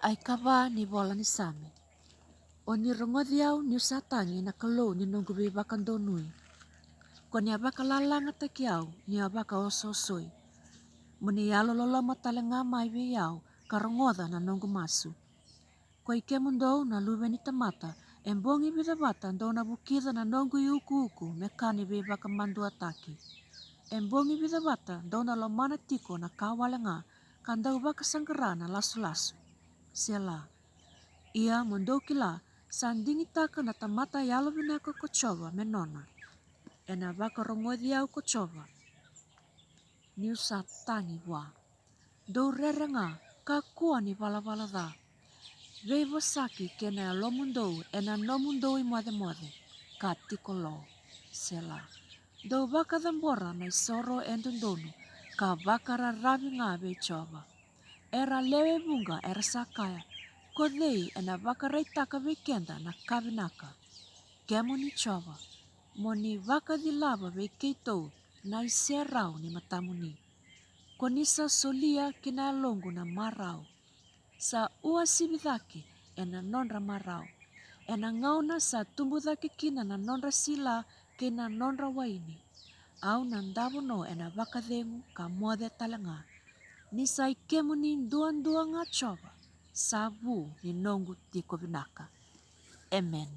Ai kava ni bola ni same. O ni rongodhi au ni usatangi na kalo ni nongu baka ndonui. Ko ni abaka lalanga taki au ni abaka ososoi. Muni yalo loloma talenga mai be au karongoda na nongu masu. Ko ike mundou na luwe ni tamata embongi bida bata ndo na bukida na nongu uku mekani be baka mandu ataki. Embongi bida bata ndo na lomana tiko na kawalenga kandau baka sangkarana lasu-lasu. Sela. Ia mundou kila sandingi taka na tamata yalo binaka kochoba menona. Ena baka rongodhi au kochoba. Ni usatangi wa. Do rerenga kakua ni bala-bala da. Veiva saki kena lo mundou ena no mundou i mwade katiko lo. Sela. Do baka dambora na isoro endondonu ka baka raravi nga be choba. Era lewe bunga era sakaya. Kodei ena baka reitaka bekenda na kabinaka. Kemo ni choba. Moni baka dilaba be keito na iserau ni matamuni. Konisa solia kina longu na marau. Sa ua sibidaki ena nonra marau. Ena ngauna sa tumbudaki kina na nonra sila kina nonra waini. Au nandabo no ena baka dengu ka mode talanga. Nisa ikemu ni duan-duan nga choba. Sabu ni nongu tiko binaka. Amen.